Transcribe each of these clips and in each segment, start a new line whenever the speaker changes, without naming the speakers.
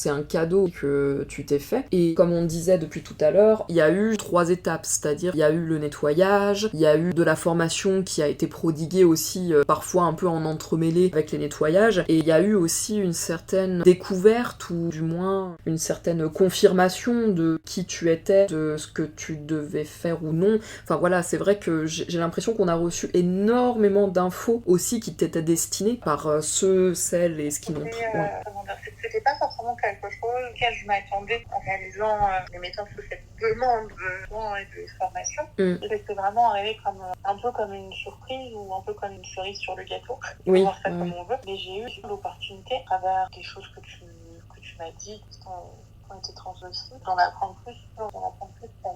c'est un cadeau que tu t'es fait. Et comme on disait depuis tout à l'heure, il y a eu 3 étapes, c'est-à-dire il y a eu le nettoyage, il y a eu de la formation qui a été prodiguée aussi parfois un peu en entremêlé avec les nettoyages, et il y a eu aussi une certaine découverte ou du moins une certaine confirmation de qui tu étais, de ce que tu devais faire ou non. Enfin voilà, c'est vrai que j'ai l'impression qu'on a reçu énormément d'infos aussi qui t'étaient destinées par ceux, celles et ce qui n'ont pas. Ouais.
C'était pas forcément quelque chose auquel je m'attendais en réalisant les méthodes sous cette demande de soins et de formation. C'était vraiment arrivé comme un peu comme une surprise ou un peu comme une cerise sur le gâteau. On peut voir ça comme on veut. Mais j'ai eu l'opportunité, à travers des choses que tu m'as dit, qui ont été transmises aussi, d'en apprendre plus sur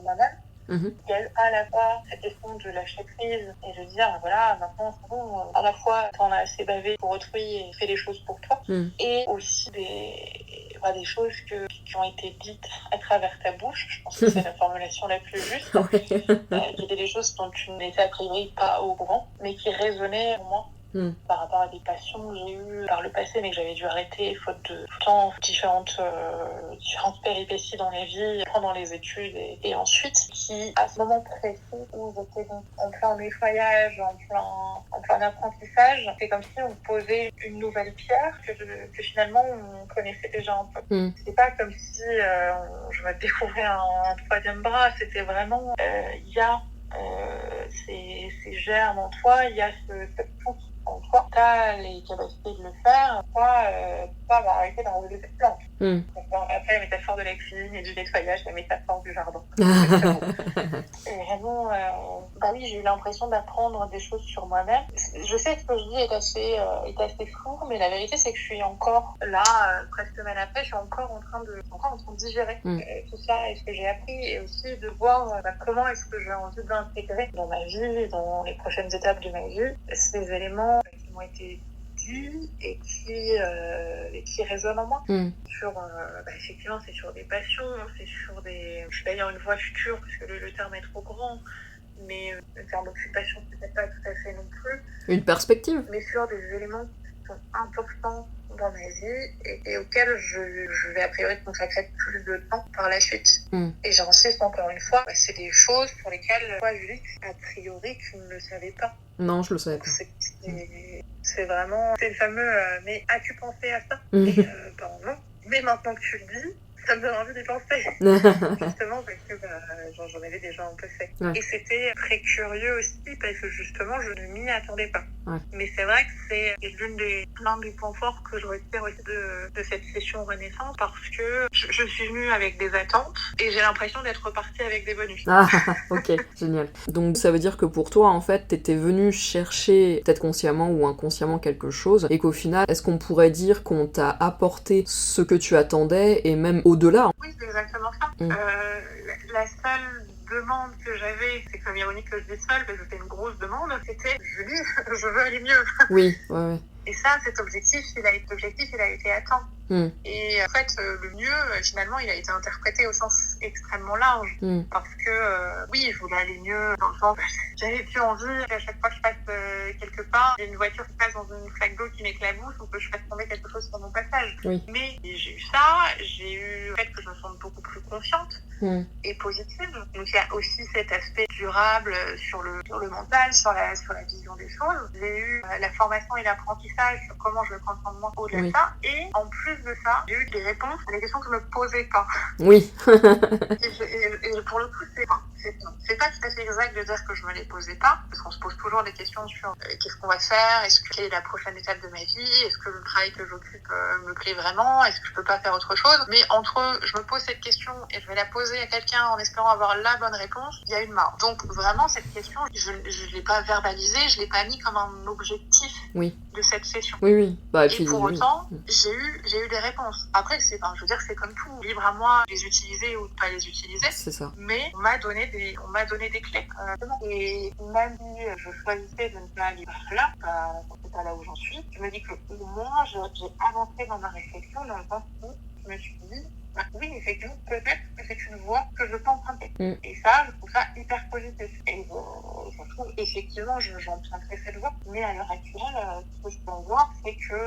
moi-même. Il y a eu à la fois cette question de lâcher prise et de dire voilà, maintenant c'est bon, à la fois t'en as assez bavé pour autrui et fais les choses pour toi, et aussi des choses qui ont été dites à travers ta bouche. Je pense que c'est la formulation la plus juste. Qui étaient des choses dont tu n'étais a priori pas au courant, mais qui résonnaient pour moi. Par rapport à des passions que j'ai eues par le passé, mais que j'avais dû arrêter faute de temps, différentes péripéties dans la vie, pendant les études et ensuite, qui, à ce moment précis où j'étais en plein nettoyage, en plein apprentissage, c'est comme si on posait une nouvelle pierre que finalement on connaissait déjà un peu. C'était pas comme si je me découvrais un troisième bras, c'était vraiment, il y a ces germes en toi, il y a cette pousse en toi, tu as les capacités de le faire, toi va arrêter d'enlever cette plante. Après, la métaphore de la cuisine et du nettoyage, la métaphore du jardin. Et vraiment, oui, j'ai eu l'impression d'apprendre des choses sur moi-même. Je sais que ce que je dis est assez flou, mais la vérité, c'est que je suis encore là, 13 semaines après, je suis encore en train de digérer tout ça et ce que j'ai appris, et aussi de voir comment est-ce que j'ai envie d'intégrer dans ma vie, dans les prochaines étapes de ma vie, ces éléments qui m'ont été dit et qui résonnent en moi. Effectivement, c'est sur des passions, c'est sur des... Je vais dire une voie future parce que le terme est trop grand, mais le terme d'occupation, peut-être pas tout à fait non plus.
Une perspective.
Mais sur des éléments qui sont importants dans ma vie et auxquels je vais a priori consacrer plus de temps par la suite. Et j'insiste encore une fois, c'est des choses sur lesquelles, toi, Julie, a priori, tu ne le savais pas.
Non, je le savais pas.
C'est vraiment... C'est le fameux mais as-tu pensé à ça? Et non. Mais maintenant que tu le dis, ça me donne envie d'y penser. Justement, parce que j'en avais déjà un peu fait. Et c'était très curieux aussi, parce que justement, je ne m'y attendais pas. Mais c'est vrai que c'est l'un des points forts que je retire aussi de cette session Renaissance, parce que je suis venue avec des attentes, et j'ai l'impression d'être repartie avec des bonus.
Ah, ok, génial. Donc ça veut dire que pour toi, en fait, t'étais venue chercher, peut-être consciemment ou inconsciemment, quelque chose, et qu'au final, est-ce qu'on pourrait dire qu'on t'a apporté ce que tu attendais, et même au-delà?
Oui, c'est exactement ça. La seule demande que j'avais, c'est comme ironique que je dis seule, parce que c'était une grosse demande, c'était Julie, je veux aller mieux.
Oui, ouais.
Et ça, cet objectif, il a été atteint. Et en fait, le mieux, finalement, il a été interprété au sens extrêmement large. Parce que, oui, je voulais aller mieux dans le sens, j'avais plus envie qu'à chaque fois que je passe quelque part, il y a une voiture qui passe dans une flaque d'eau qui m'éclabousse, ou que je fasse tomber quelque chose sur mon passage. Mais j'ai eu ça, j'ai eu le fait que je me sente beaucoup plus confiante et positive. Donc il y a aussi cet aspect durable sur le mental, sur la vision des choses. J'ai eu la formation et l'apprentissage sur comment je me prends de moi au-delà de ça. Et en plus de ça, j'ai eu des réponses à des questions que je ne me posais pas.
Oui.
et pour le coup, c'est pas tout à fait exact de dire que je me les posais pas, parce qu'on se pose toujours des questions sur qu'est-ce qu'on va faire, quelle est la prochaine étape de ma vie, est-ce que le travail que j'occupe me plaît vraiment, est-ce que je peux pas faire autre chose. Mais entre je me pose cette question et je vais la poser à quelqu'un en espérant avoir la bonne réponse, il y a une marge. Donc vraiment, cette question, je l'ai pas verbalisée, je l'ai pas mis comme un objectif de cette session.
Oui.
Et pour autant, j'ai eu des réponses. Après, c'est comme tout, libre à moi de les utiliser ou de pas les utiliser.
C'est ça.
Mais on m'a donné des clés. Et même si je choisissais de ne pas aller là, c'est pas là où j'en suis, je me dis que au moins j'ai avancé dans ma réflexion dans le sens où je me suis dit, oui, effectivement, peut-être que c'est une voie que je peux emprunter. Et ça, je trouve ça hyper positif. Et je coup, effectivement, j'emprunterai cette voie. Mais à l'heure actuelle, ce que je peux en voir, c'est que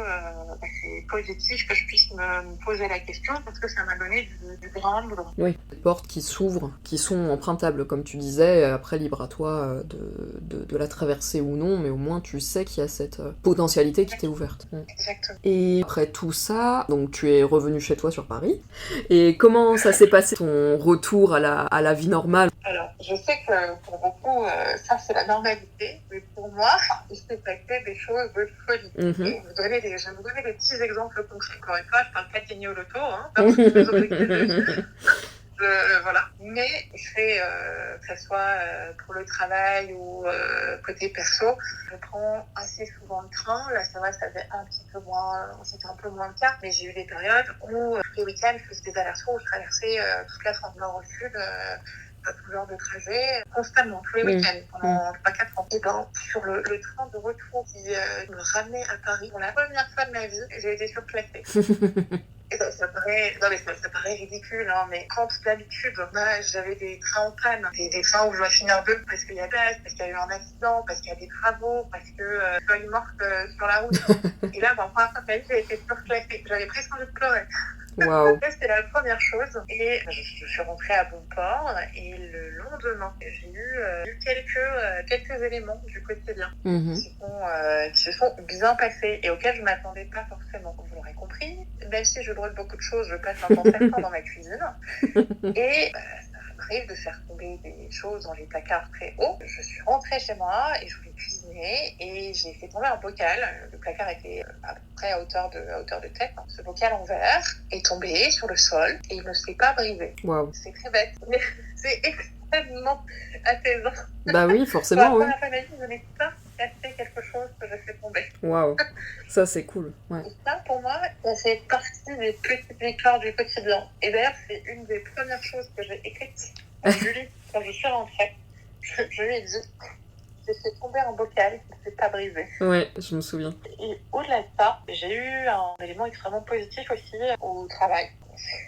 c'est positif que je puisse me poser la question parce que ça m'a donné du grain à moudre.
Oui, des portes qui s'ouvrent, qui sont empruntables, comme tu disais, après libre à toi de la traverser ou non, mais au moins tu sais qu'il y a cette potentialité qui t'est ouverte.
Exactement.
Et après tout ça, donc tu es revenu chez toi sur Paris, et comment ça s'est passé ton retour à la vie normale?
Alors, je sais que pour beaucoup, ça c'est la normalité, mais pour moi, il s'est passé des choses de folie. Et je vais vous donner des petits exemples concrets. Encore une fois, je parle pas de gagner au loto, hein, parce que les objectifs voilà. Mais c'est que ce soit pour le travail ou côté perso, je prends assez souvent le train. Là, c'est vrai, c'était un peu moins le cas, mais j'ai eu des périodes où tous les week-ends, je faisais des allers-retours où je traversais toute la France nord au sud. Tout genre de trajet, constamment, tous les week-ends, pendant 3-4 ans. Et sur le train de retour qui me ramenait à Paris, pour la première fois de ma vie, j'ai été surclassée. Et ça paraît ridicule, hein, mais quand d'habitude, j'avais des trains en panne, des trains où je dois finir deux parce qu'il y a parce qu'il y a eu un accident, parce qu'il y a des travaux, parce que je suis une morte sur la route. Et là, pour la première fois de ma vie, j'ai été surclassée. J'avais presque envie de pleurer.
Wow.
C'était la première chose. Et je suis rentrée à bon port. Et le lendemain, j'ai eu quelques éléments du quotidien qui se sont bien passés et auxquels je ne m'attendais pas forcément. Vous l'aurez compris, même si je brûle beaucoup de choses, je passe un temps certain dans ma cuisine. Et ça m'arrive de faire tomber des choses dans les placards très hauts. Je suis rentrée chez moi et je voulais cuisiner et j'ai fait tomber un bocal. Le placard était à peu près à hauteur de tête. Ce bocal en verre est tombé sur le sol et il ne s'est pas brisé.
Wow.
C'est très bête, mais c'est extrêmement apaisant.
Bah oui, forcément, oui.
Pour la famille, je n'ai pas cassé quelque chose que je fais tomber.
Waouh, ça c'est cool. Ouais.
Et ça, pour moi, ça fait partie des petites victoires du quotidien. Et d'ailleurs, c'est une des premières choses que j'ai écrites à Julie quand je suis rentrée. Je lui ai dit, j'ai fait tomber un bocal qui ne s'est pas brisé.
Ouais, je me souviens.
Et au-delà de ça, j'ai eu un élément extrêmement positif aussi au travail.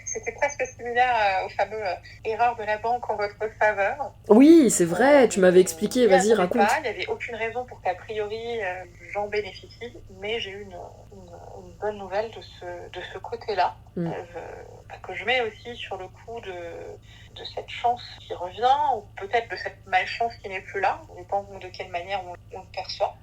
C'était presque similaire aux fameux erreurs de la banque en votre faveur.
Oui, c'est vrai, tu m'avais expliqué, vas-y, raconte.
Il n'y avait aucune raison pour qu'a priori j'en bénéficie, mais j'ai eu une bonne nouvelle de ce côté-là, que je mets aussi sur le coup de cette chance qui revient, ou peut-être de cette malchance qui n'est plus là, ça dépend de quelle manière on le perçoit.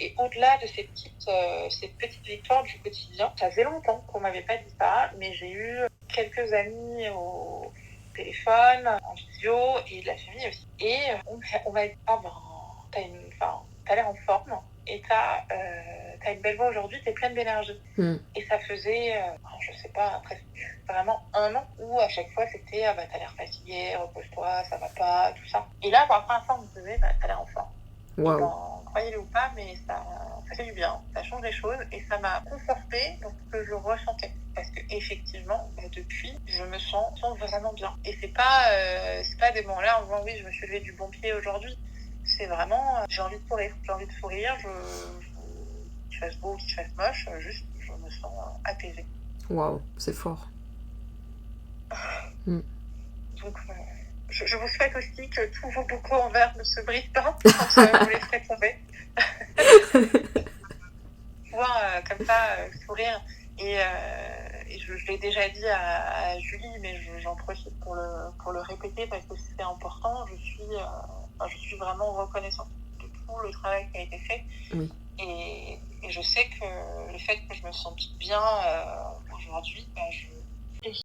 Et au-delà de ces petites victoires du quotidien, ça faisait longtemps qu'on m'avait pas dit ça, mais j'ai eu quelques amis au téléphone, en visio, et de la famille aussi. Et on m'a dit, t'as l'air en forme, et t'as une belle voix aujourd'hui, t'es pleine d'énergie. Et ça faisait, je sais pas, presque vraiment un an où à chaque fois c'était, t'as l'air fatiguée, repose-toi, ça va pas, tout ça. Et là, pour la première fois, on me disait, t'as l'air en forme.
Wow.
Croyez-le ou pas, mais ça fait du bien, ça change les choses et ça m'a confortée dans ce que je ressentais. Parce que effectivement, depuis, je me sens vraiment bien. Et c'est pas des moments-là en disant oui, je me suis levée du bon pied aujourd'hui. C'est vraiment, j'ai envie de sourire, qu'il fasse beau, qu'il fasse moche, juste je me sens apaisée.
Waouh, c'est fort.
Donc je vous souhaite aussi que tous vos bocaux en verre ne se brisent pas quand vous les ferez tomber. Pouvoir comme ça sourire et je l'ai déjà dit à Julie, mais j'en profite pour le répéter parce que c'est important. Je suis vraiment reconnaissante de tout le travail qui a été fait.
Oui.
Et je sais que le fait que je me sente bien aujourd'hui,